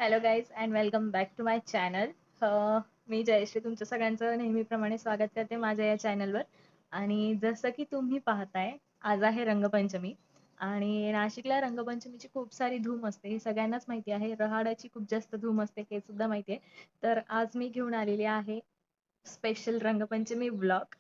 Hello guys and welcome back to my channel. मी जयश्री तुमच्या सगळ्यांचं नेहमीप्रमाणे स्वागत करते माझ्या या चॅनलवर. आणि जसं की तुम्ही पाहताय, आज आहे रंगपंचमी आणि नाशिकला रंगपंचमीची खूप सारी धूम असते, हे सगळ्यांनाच माहिती आहे. रहाडाची खूप जास्त धूम असते हे सुद्धा माहिती आहे. तर आज मी घेऊन आलेली आहे स्पेशल रंगपंचमी व्लॉग.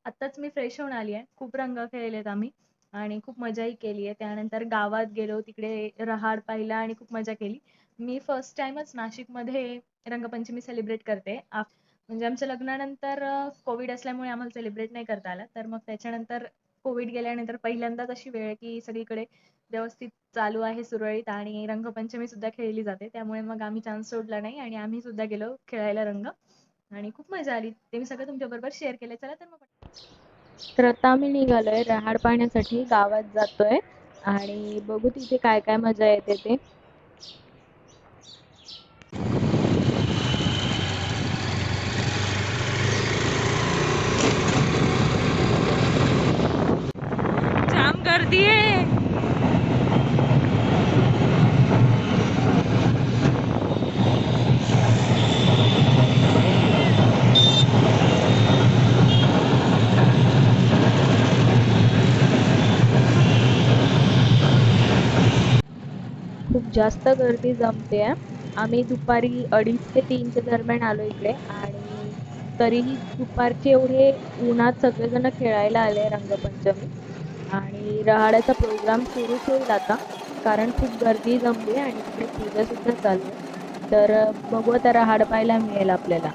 आत्ताच मी फ्रेश होऊन आली आहे. खूप रंग खेळलेत आम्ही आणि खूप मजाही केली आहे. त्यानंतर गावात गेलो, तिकडे रहाड पाहिला आणि खूप मजा केली. मी फर्स्ट टाइमच नाशिकमध्ये रंगपंचमी सेलिब्रेट करते. म्हणजे आमच्या लग्नानंतर कोविड असल्यामुळे आम्हाला सेलिब्रेट नाही करता आलं. तर मग त्याच्यानंतर कोविड गेल्यानंतर पहिल्यांदाच अशी वेळ आहे की सगळीकडे व्यवस्थित चालू आहे सुरळीत आणि रंगपंचमी सुद्धा खेळली जाते. त्यामुळे मग आम्ही चान्स सोडला नाही आणि आम्ही सुद्धा गेलो खेळायला रंग आणि खूप मजा आली. ते मी सगळं तुमच्याबरोबर शेअर केलं. चला तर मग. तर आता आम्ही निघालोय रहाड पाहण्यासाठी. गावात जातोय आणि बघू तिथे काय काय मजा येते ते. जाम गर्दी आहे. खूप जास्त गर्दी जमते. आम्ही दुपारी 2:30 ते 3च्या दरम्यान आलो इकडे आणि तरीही दुपारचे एवढे उन्हात सगळेजण खेळायला आले रंगपंचमी. आणि रहाडाचा प्रोग्राम सुरूच होईल आता, कारण खूप गर्दी जमली आणि तिकडे पूजा सुद्धा चालू आहे. तर बघू आता रहाड पाहायला मिळेल आपल्याला.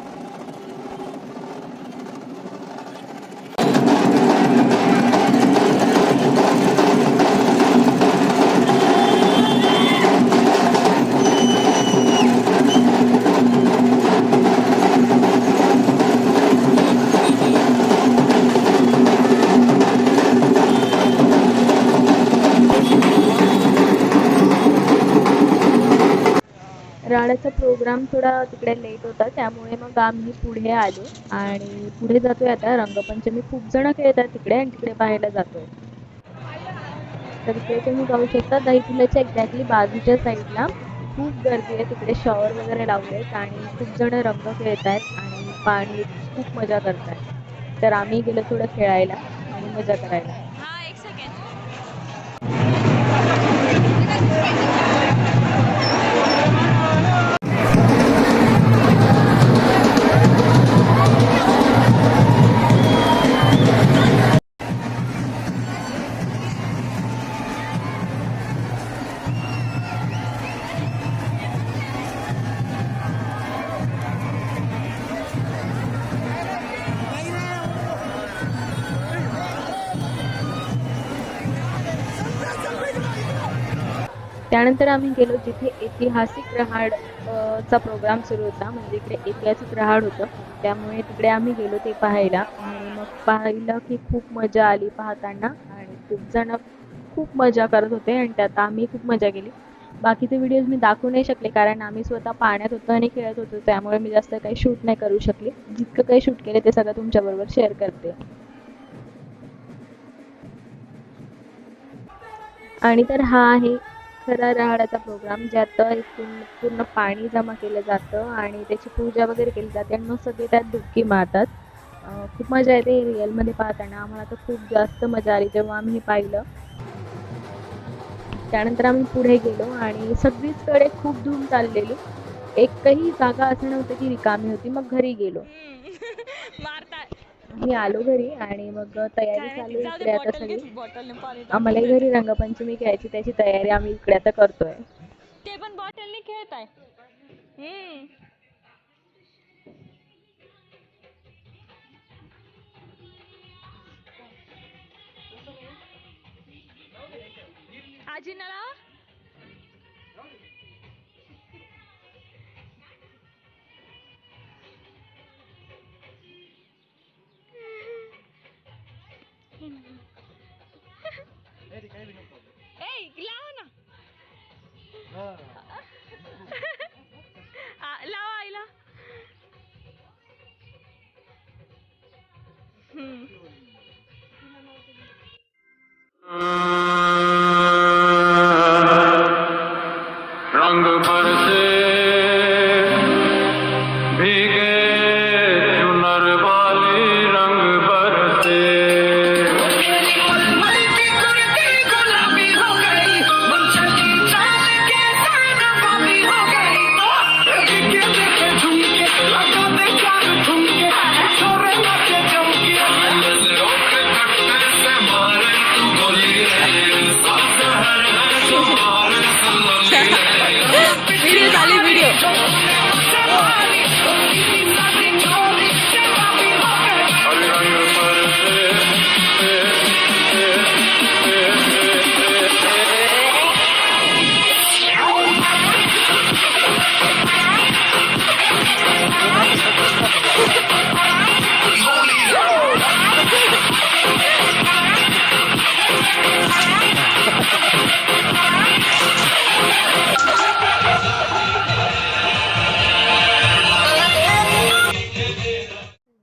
रहाडाचा प्रोग्राम थोडा तिकडे लेट होता, त्यामुळे मग आम्ही पुढे आलो आणि पुढे जातोय आता. रंगपंचमी खूप जण खेळतात तिकडे आणि तिकडे पाहायला जातोय. तर इकडे तुम्ही पाहू शकता, दही फुलाच्या एक्झॅक्टली बाजूच्या साईडला खूप गर्दी आहे. तिकडे शॉवर वगैरे लावलेत आणि खूप जण रंग खेळत आहेत आणि पाणी खूप मजा करतायत. तर आम्ही गेलो थोडं खेळायला आणि मजा करायला. त्यानंतर आम्ही गेलो जिथे ऐतिहासिक रहाड चा प्रोग्राम सुरू होता. म्हणजे इकडे ऐतिहासिक रहाड होतं, त्यामुळे तिकडे आम्ही गेलो ते पाहायला. आणि मग पाहिलं की खूप मजा आली पाहताना आणि खूप जण खूप मजा करत होते आणि त्यात आम्ही खूप मजा केली. बाकीचे व्हिडिओज मी दाखवू नाही शकले, कारण आम्ही स्वतः पाण्यात होतो आणि खेळत होतो, त्यामुळे मी जास्त काही शूट नाही करू शकले. जितकं काही शूट केले ते सगळं तुमच्याबरोबर शेअर करते. आणि तर हा आहे खरा रहाडाचा प्रोग्राम, ज्यात एकूण पूर्ण पाणी जमा केलं जातं आणि त्याची पूजा वगैरे केली जाते आणि मग सगळे त्यात डुबकी मारतात. खूप मजा येते रिअलमध्ये पाहताना. आम्हाला तर खूप जास्त मजा आली जेव्हा आम्ही हे पाहिलं. त्यानंतर आम्ही पुढे गेलो आणि सगळीचकडे खूप धूम चाललेली. एकही जागा असं नव्हतं की रिकामी होती. मग घरी गेलो. मी आलो घरी आणि मग तयारी चालू आहे इकडे आता सगळी. आम्हालाही घरी रंगपंचमी खेळायची, त्याची तयारी आम्ही इकडे आता करतोय. ते पण बॉटलने खेळत आहे. आजी नळा लावा ना. लावा आईला.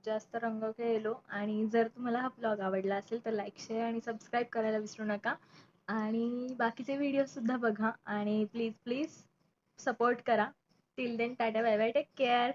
जास्त रंग खेळलो. आणि जर तुम्हाला हा ब्लॉग आवडला असेल तर लाईक, शेअर आणि सबस्क्राईब करायला विसरू नका. आणि बाकीचे व्हिडिओ सुद्धा बघा आणि प्लीज प्लीज सपोर्ट करा. Till then tata bye bye, take care.